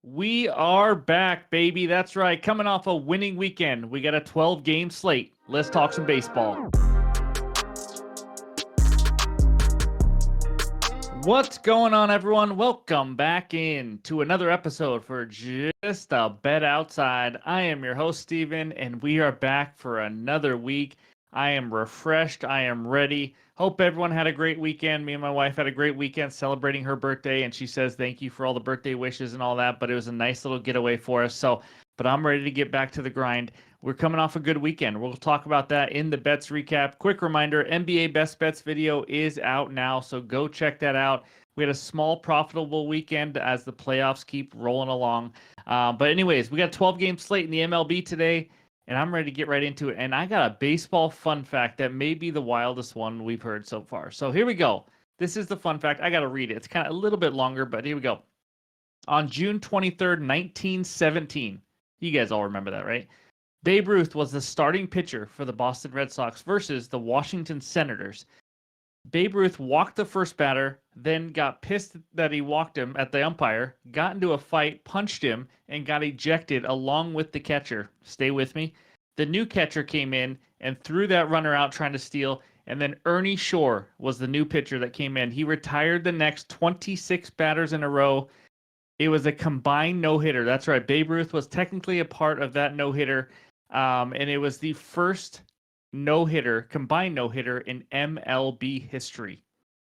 We are back, baby. That's right. Coming off a winning weekend, we got a 12-game slate. Let's talk some baseball. What's going on, everyone? Welcome back in to another episode for Just a Bet Outside. I am your host, Steven, and we are back for another week. I am refreshed. I am ready. Hope everyone had a great weekend. Me and my wife had a great weekend celebrating her birthday, and she says thank you for all the birthday wishes and all that, but it was a nice little getaway for us. But I'm ready to get back to the grind. We're coming off a good weekend. We'll talk about that in the bets recap. Quick reminder, NBA Best Bets video is out now, so go check that out. We had a small profitable weekend as the playoffs keep rolling along. But anyways, we got a 12-game slate in the MLB today, and I'm ready to get right into it. And I got a baseball fun fact that may be the wildest one we've heard so far. So here we go. This is the fun fact. I got to read it. It's kind of a little bit longer, but here we go. On June 23rd, 1917, you guys all remember that, right? Babe Ruth was the starting pitcher for the Boston Red Sox versus the Washington Senators. Babe Ruth walked the first batter, then got pissed that he walked him at the umpire, got into a fight, punched him, and got ejected along with the catcher. Stay with me. The new catcher came in and threw that runner out trying to steal, and then Ernie Shore was the new pitcher that came in. He retired the next 26 batters in a row. It was a combined no-hitter. That's right. Babe Ruth was technically a part of that no-hitter. And it was the first no-hitter, combined no-hitter in MLB history.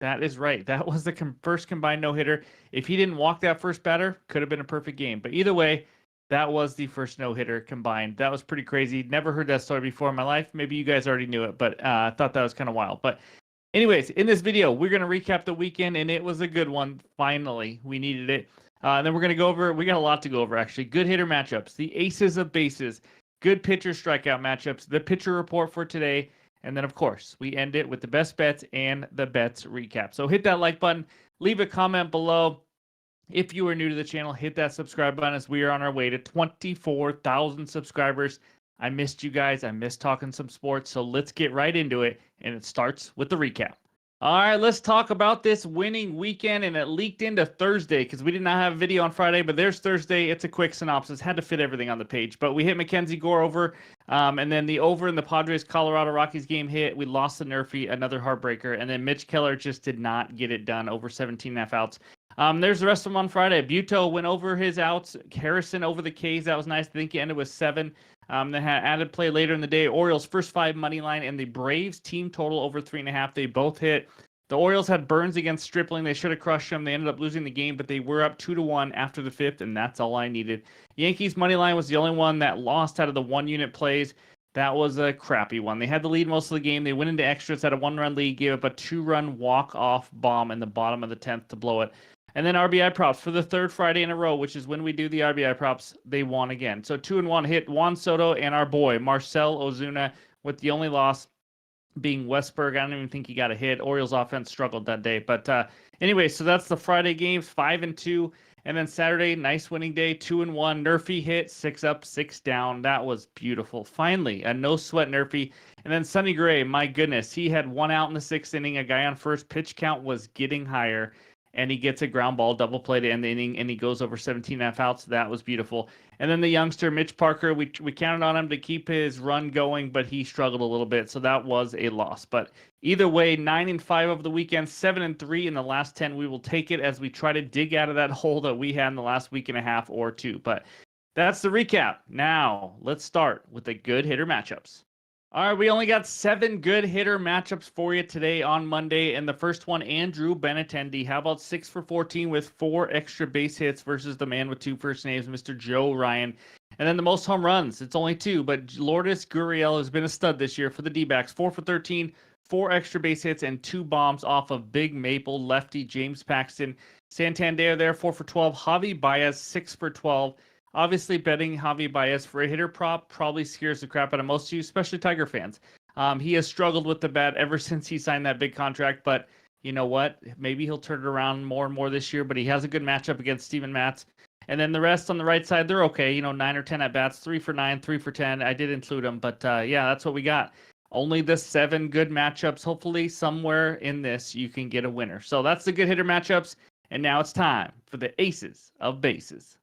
That is right. That was the first combined no-hitter. If he didn't walk that first batter, could have been a perfect game. But either way, that was the first no-hitter combined. That was pretty crazy. Never heard that story before in my life. Maybe you guys already knew it, but I thought that was kind of wild. But anyways, in this video, we're going to recap the weekend, and it was a good one. Finally, we needed it. And then we're going to go over, we got a lot to go over, actually. Good hitter matchups, the aces of bases, good pitcher strikeout matchups, the pitcher report for today, and then, of course, we end it with the best bets and the bets recap. So hit that like button, leave a comment below. If you are new to the channel, hit that subscribe button as we are on our way to 24,000 subscribers. I missed you guys. I missed talking some sports, so let's get right into it, and it starts with the recap. All right, let's talk about this winning weekend, and it leaked into Thursday because we did not have a video on Friday, but there's Thursday. It's a quick synopsis. Had to fit everything on the page, but we hit Mackenzie Gore over, and then the over in the Padres-Colorado Rockies game hit. We lost the Nerfy, another heartbreaker, and then Mitch Keller just did not get it done, over 17.5 outs. There's the rest of them on Friday. Buto went over his outs. Harrison over the K's. That was nice. I think he ended with 7. They had added play later in the day. Orioles first 5 money line, and the Braves team total over 3.5. They both hit. The Orioles had Burns against Stripling. They should have crushed them. They ended up losing the game, but they were up 2-1 after the 5th, and that's all I needed. Yankees money line was the only one that lost out of the 1-unit plays. That was a crappy one. They had the lead most of the game. They went into extras, had a 1-run lead, gave up a 2-run walk-off bomb in the bottom of the 10th to blow it. And then RBI props for the third Friday in a row, which is when we do the RBI props, they won again. So 2-1 hit Juan Soto and our boy, Marcell Ozuna, with the only loss being Westberg. I don't even think he got a hit. Orioles offense struggled that day. But anyway, so that's the Friday games, 5-2. And then Saturday, nice winning day, 2-1. Nerfy hit, 6 up, 6 down. That was beautiful. Finally, a no-sweat Nerfy. And then Sonny Gray, my goodness, he had 1 out in the 6th inning. A guy on first. Pitch count was getting higher. And he gets a ground ball double play to end the inning, and he goes over 17.5 outs. That was beautiful. And then the youngster, Mitch Parker, we counted on him to keep his run going, but he struggled a little bit, so that was a loss. But either way, 9-5 over the weekend, 7-3 in the last 10. We will take it as we try to dig out of that hole that we had in the last week and a half or two. But that's the recap. Now, let's start with the good hitter matchups. All right, we only got 7 good hitter matchups for you today on Monday. And the first one, Andrew Benintendi. How about 6 for 14 with 4 extra base hits versus the man with 2 first names, Mr. Joe Ryan. And then the most home runs, it's only 2, but Lourdes Gurriel has been a stud this year for the D-backs. 4 for 13, 4 extra base hits, and 2 bombs off of Big Maple lefty James Paxton. Santander there, 4 for 12. Javi Baez, 6 for 12. Obviously, betting Javi Baez for a hitter prop probably scares the crap out of most of you, especially Tiger fans. He has struggled with the bat ever since he signed that big contract, but you know what? Maybe he'll turn it around more and more this year, but he has a good matchup against Steven Matz. And then the rest on the right side, they're okay. 9 or 10 at bats, 3 for 9, 3 for 10. I did include them, but yeah, that's what we got. Only the 7 good matchups. Hopefully, somewhere in this, you can get a winner. So that's the good hitter matchups. And now it's time for the aces of bases.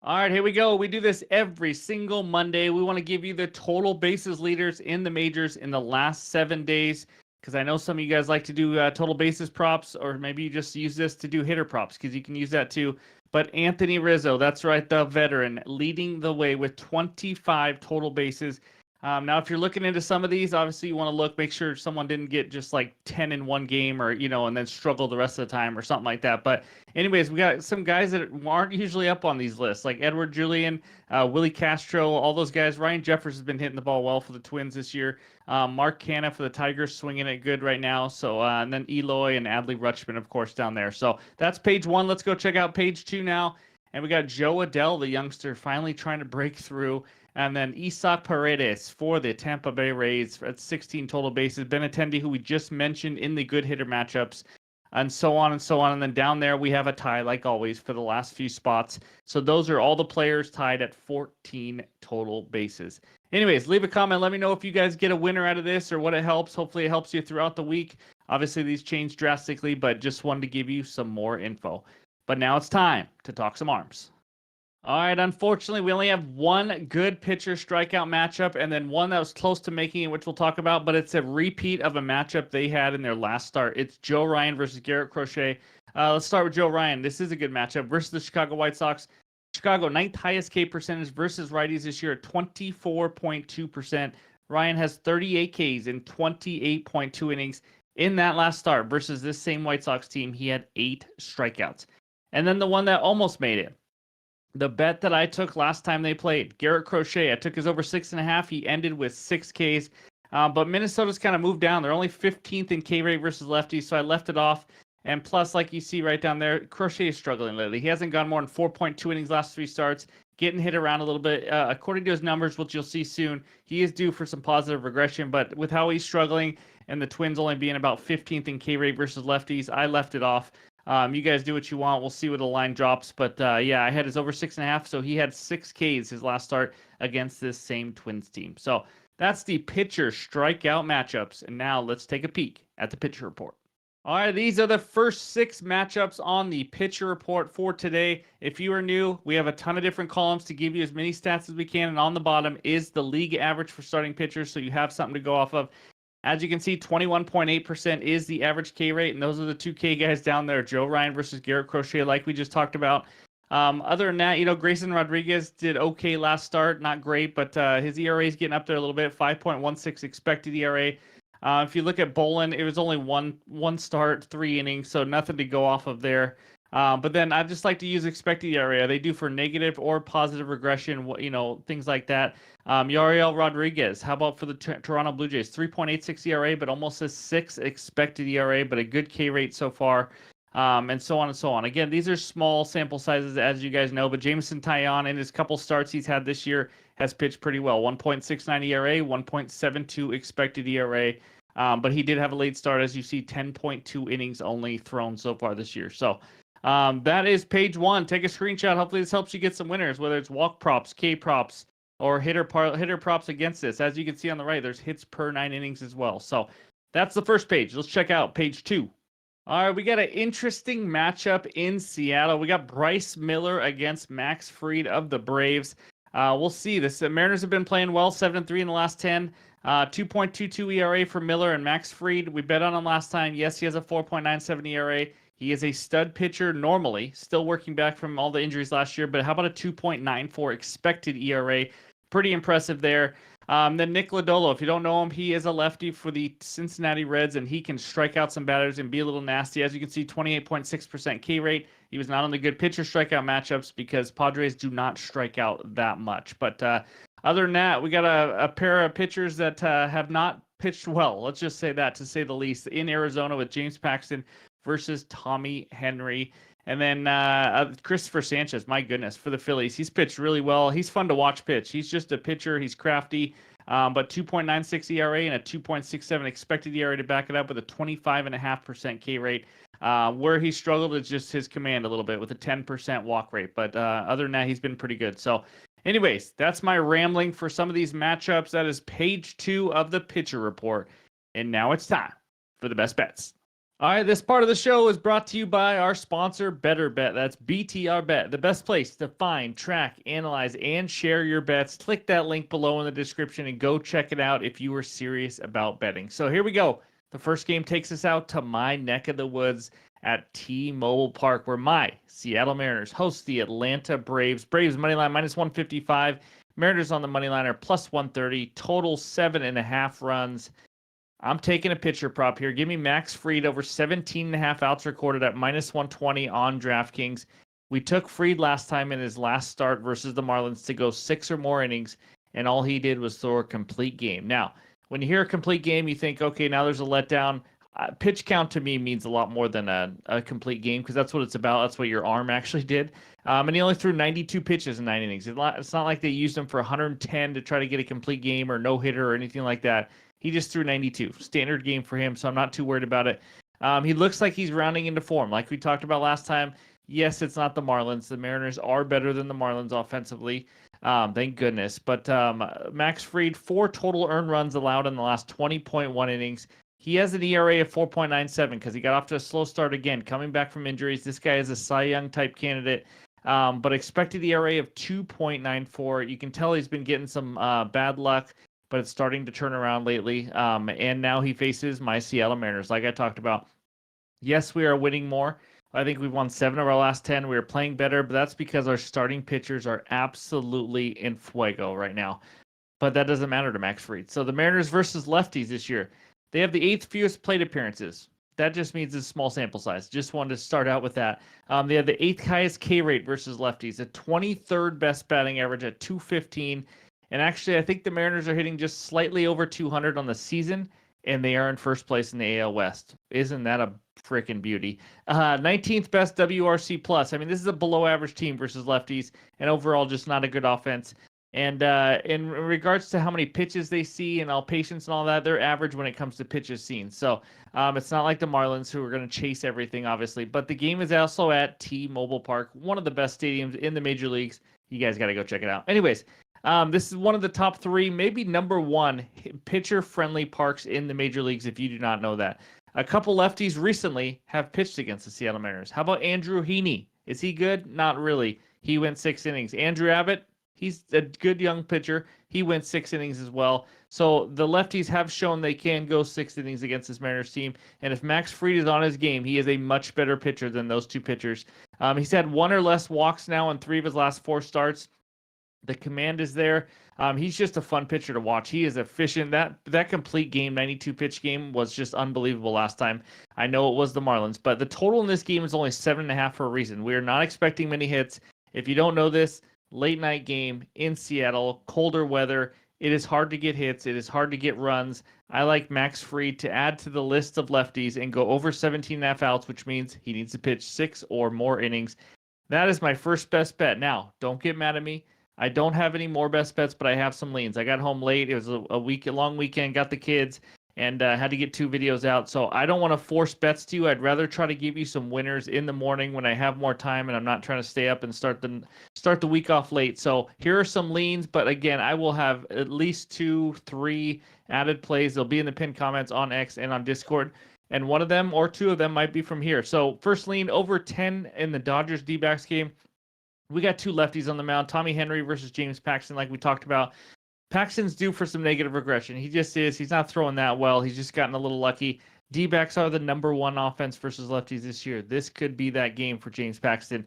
All right, here we go. We do this every single Monday. We want to give you the total bases leaders in the majors in the last 7 days, because I know some of you guys like to do total bases props, or maybe you just use this to do hitter props, because you can use that too. But Anthony Rizzo, that's right, the veteran, leading the way with 25 total bases. Now, if you're looking into some of these, obviously you want to make sure someone didn't get just like 10 in one game, or, and then struggle the rest of the time or something like that. But anyways, we got some guys that aren't usually up on these lists, like Edward Julian, Willie Castro, all those guys. Ryan Jeffers has been hitting the ball well for the Twins this year. Mark Canha for the Tigers, swinging it good right now. So, and then Eloy and Adley Rutschman, of course, down there. So that's page one. Let's go check out page two now. And we got Joe Adell, the youngster, finally trying to break through. And then Isaac Paredes for the Tampa Bay Rays at 16 total bases. Benintendi, who we just mentioned in the good hitter matchups, and so on and so on. And then down there, we have a tie, like always, for the last few spots. So those are all the players tied at 14 total bases. Anyways, leave a comment. Let me know if you guys get a winner out of this or what it helps. Hopefully it helps you throughout the week. Obviously, these change drastically, but just wanted to give you some more info. But now it's time to talk some arms. All right, unfortunately, we only have one good pitcher strikeout matchup and then one that was close to making it, which we'll talk about, but it's a repeat of a matchup they had in their last start. It's Joe Ryan versus Garrett Crochet. Let's start with Joe Ryan. This is a good matchup versus the Chicago White Sox. Chicago, ninth highest K percentage versus righties this year at 24.2%. Ryan has 38 Ks in 28.2 innings in that last start versus this same White Sox team. He had 8 strikeouts. And then the one that almost made it. The bet that I took last time they played, Garrett Crochet, I took his over 6.5. He ended with 6 Ks. But Minnesota's kind of moved down. They're only 15th in K rate versus lefties, so I left it off. And plus, like you see right down there, Crochet is struggling lately. He hasn't gone more than 4.2 innings last 3 starts, getting hit around a little bit. According to his numbers, which you'll see soon, he is due for some positive regression. But with how he's struggling and the Twins only being about 15th in K rate versus lefties, I left it off. You guys do what you want. We'll see where the line drops. But yeah, I had his over 6.5. So he had 6 Ks his last start against this same Twins team. So that's the pitcher strikeout matchups. And now let's take a peek at the pitcher report. All right, these are the first 6 matchups on the pitcher report for today. If you are new, we have a ton of different columns to give you as many stats as we can. And on the bottom is the league average for starting pitchers. So you have something to go off of. As you can see, 21.8% is the average K rate, and those are the 2 K guys down there, Joe Ryan versus Garrett Crochet, like we just talked about. Other than that, Grayson Rodriguez did okay last start, not great, but his ERA is getting up there a little bit, 5.16 expected ERA. If you look at Bolin, it was only one start, 3 innings, so nothing to go off of there. But then I just like to use expected ERA. They do for negative or positive regression, things like that. Yariel Rodriguez, how about for the Toronto Blue Jays? 3.86 ERA, but almost a 6 expected ERA, but a good K rate so far, and so on and so on. Again, these are small sample sizes, as you guys know, but Jameson Taillon, in his couple starts he's had this year, has pitched pretty well. 1.69 ERA, 1.72 expected ERA. But he did have a late start, as you see, 10.2 innings only thrown so far this year. So that is page 1. Take a screenshot. Hopefully this helps you get some winners, whether it's walk props, K props, or hitter props against this. As you can see on the right, there's hits per 9 innings as well. So that's the first page. Let's check out page 2. All right, we got an interesting matchup in Seattle. We got Bryce Miller against Max Fried of the Braves. We'll see. The Mariners have been playing well, 7-3 in the last 10. 2.22 ERA for Miller and Max Fried. We bet on him last time. Yes, he has a 4.97 ERA. He is a stud pitcher normally, still working back from all the injuries last year, but how about a 2.94 expected ERA? Pretty impressive there. Then Nick Lodolo, if you don't know him, he is a lefty for the Cincinnati Reds, and he can strike out some batters and be a little nasty. As you can see, 28.6% K rate. He was not on the good pitcher strikeout matchups because Padres do not strike out that much. But other than that, we got a pair of pitchers that have not pitched well. Let's just say that, to say the least, in Arizona with James Paxton versus Tommy Henry. And then Christopher Sanchez, my goodness, for the Phillies. He's pitched really well. He's fun to watch pitch. He's just a pitcher. He's crafty. But 2.96 ERA and a 2.67 expected ERA to back it up with a 25.5% K rate. Where he struggled is just his command a little bit with a 10% walk rate. But other than that, he's been pretty good. So anyways, that's my rambling for some of these matchups. That is page 2 of the pitcher report. And now it's time for the best bets. All right, this part of the show is brought to you by our sponsor, Better Bet. That's BTR Bet, the best place to find, track, analyze, and share your bets. Click that link below in the description and go check it out if you are serious about betting. So here we go. The first game takes us out to my neck of the woods at T-Mobile Park, where my Seattle Mariners host the Atlanta Braves. Braves money line minus 155. Mariners on the money line are plus 130. Total 7.5 runs. I'm taking a pitcher prop here. Give me Max Fried over 17.5 outs recorded at minus 120 on DraftKings. We took Fried last time in his last start versus the Marlins to go 6 or more innings, and all he did was throw a complete game. Now, when you hear a complete game, you think, okay, now there's a letdown. Pitch count to me means a lot more than a complete game because that's what it's about. That's what your arm actually did. And he only threw 92 pitches in 9 innings. It's not like they used him for 110 to try to get a complete game or no hitter or anything like that. He just threw 92. Standard game for him, so I'm not too worried about it. He looks like he's rounding into form. Like we talked about last time, yes, it's not the Marlins. The Mariners are better than the Marlins offensively. Thank goodness. But Max Fried, 4 total earned runs allowed in the last 20.1 innings. He has an ERA of 4.97 because he got off to a slow start again, coming back from injuries. This guy is a Cy Young type candidate, but expected ERA of 2.94. You can tell he's been getting some bad luck, but it's starting to turn around lately. And now he faces my Seattle Mariners, like I talked about. Yes, we are winning more. I think we've won 7 of our last 10. We are playing better, but that's because our starting pitchers are absolutely in fuego right now. But that doesn't matter to Max Fried. So the Mariners versus lefties this year, they have the 8th fewest plate appearances. That just means it's a small sample size. Just wanted to start out with that. They have the 8th highest K rate versus lefties, a 23rd best batting average at 215. And actually, I think the Mariners are hitting just slightly over 200 on the season, and they are in first place in the AL West. Isn't that a freaking beauty? 19th best WRC plus. I mean, this is a below average team versus lefties, and overall just not a good offense. And in regards to how many pitches they see and all patience and all that, they're average when it comes to pitches seen. So it's not like the Marlins who are going to chase everything, obviously. But the game is also at T-Mobile Park, one of the best stadiums in the major leagues. You guys got to go check it out. Anyways, this is one of the top 3, maybe number 1 pitcher-friendly parks in the major leagues, if you do not know that. A couple lefties recently have pitched against the Seattle Mariners. How about Andrew Heaney? Is he good? Not really. He went 6 innings. Andrew Abbott, he's a good young pitcher. He went 6 innings as well. So the lefties have shown they can go 6 innings against this Mariners team. And if Max Fried is on his game, he is a much better pitcher than those 2 pitchers. He's had 1 or less walks now in 3 of his last 4 starts. The command is there. He's just a fun pitcher to watch. He is efficient. That complete game, 92 pitch game, was just unbelievable last time. I know it was the Marlins, but the total in this game is only 7.5 for a reason. We are not expecting many hits. If you don't know this, late night game in Seattle, colder weather. It is hard to get hits. It is hard to get runs. I like Max Fried to add to the list of lefties and go over 17.5 outs, which means he needs to pitch 6 or more innings. That is my first best bet. Now, don't get mad at me. I don't have any more best bets, but I have some leans. I got home late. It was a long weekend, got the kids, and had to get 2 videos out. So I don't want to force bets to you. I'd rather try to give you some winners in the morning when I have more time and I'm not trying to stay up and start the week off late. So here are some leans, but again, I will have at least 2, 3 added plays. They'll be in the pinned comments on X and on Discord. And one of them or 2 of them might be from here. So first lean, over 10 in the Dodgers D-backs game. We got 2 lefties on the mound, Tommy Henry versus James Paxton, like we talked about. Paxton's due for some negative regression. He just is. He's not throwing that well. He's just gotten a little lucky. D-backs are the number 1 offense versus lefties this year. This could be that game for James Paxton.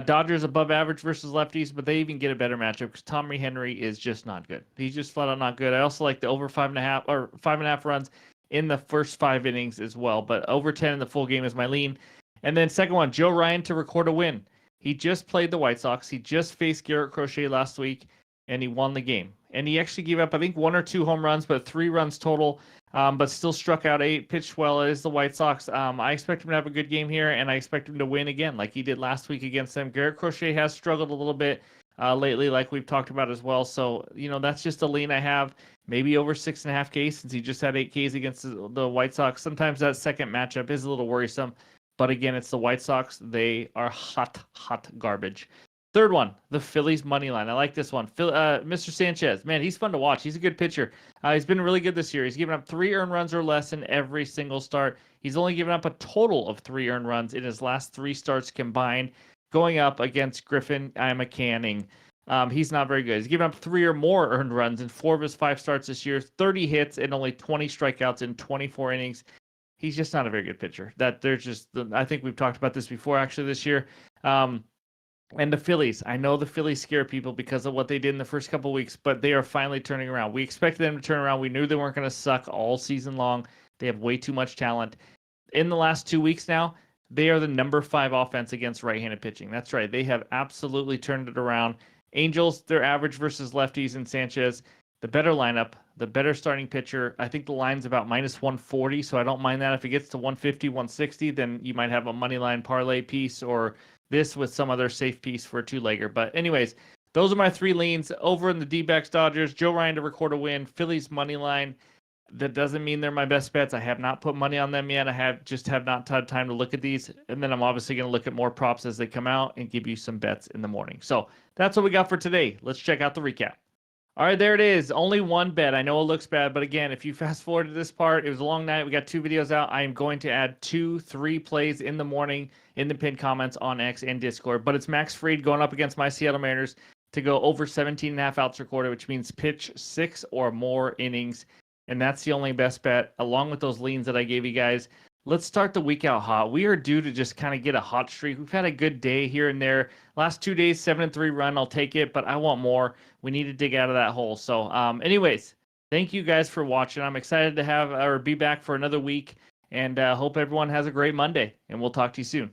Dodgers above average versus lefties, but they even get a better matchup because Tommy Henry is just not good. He's just flat out not good. I also like the over 5.5 runs in the first 5 innings as well, but over 10 in the full game is my lean. And then second one, Joe Ryan to record a win. He just played the White Sox. He just faced Garrett Crochet last week, and he won the game. And he actually gave up, I think, 1 or 2 home runs, but 3 runs total, but still struck out 8, pitched well. It is the White Sox. I expect him to have a good game here, and I expect him to win again like he did last week against them. Garrett Crochet has struggled a little bit lately, like we've talked about as well. So, that's just a lean I have. Maybe over 6.5 Ks since he just had 8 Ks against the White Sox. Sometimes that second matchup is a little worrisome. But again, it's the White Sox. They are hot garbage. Third one, the Phillies money line. I like this one. Mr. Sanchez, man, he's fun to watch. He's a good pitcher. He's been really good this year. He's given up 3 earned runs or less in every single start. He's only given up a total of 3 earned runs in his last 3 starts combined, going up against Griffin Canning. He's not very good. He's given up 3 or more earned runs in 4 of his 5 starts this year, 30 hits and only 20 strikeouts in 24 innings. He's just not a very good pitcher. I think we've talked about this before actually this year. And the Phillies, I know the Phillies scare people because of what they did in the first couple weeks, but they are finally turning around. We expected them to turn around. We knew they weren't going to suck all season long. They have way too much talent. In the last 2 weeks now, they are the number 5 offense against right-handed pitching. That's right. They have absolutely turned it around. Angels, their average versus lefties and Sanchez, the better lineup, the better starting pitcher. I think the line's about minus 140, so I don't mind that. If it gets to 150, 160, then you might have a money line parlay piece or this with some other safe piece for a 2-legger. But anyways, those are my 3 leans. Over in the D-backs Dodgers, Joe Ryan to record a win, Phillies money line. That doesn't mean they're my best bets. I have not put money on them yet. I have not had time to look at these. And then I'm obviously going to look at more props as they come out and give you some bets in the morning. So that's what we got for today. Let's check out the recap. All right, there it is. Only one bet. I know it looks bad, but again, if you fast forward to this part, it was a long night. We got 2 videos out. I am going to add 2, 3 plays in the morning in the pinned comments on X and Discord. But it's Max Fried going up against my Seattle Mariners to go over 17.5 outs recorded, which means pitch 6 or more innings. And that's the only best bet, along with those leans that I gave you guys. Let's start the week out hot. We are due to just kind of get a hot streak. We've had a good day here and there. Last 2 days, 7-3 run. I'll take it, but I want more. We need to dig out of that hole. So, anyways, thank you guys for watching. I'm excited to be back for another week, and hope everyone has a great Monday. And we'll talk to you soon.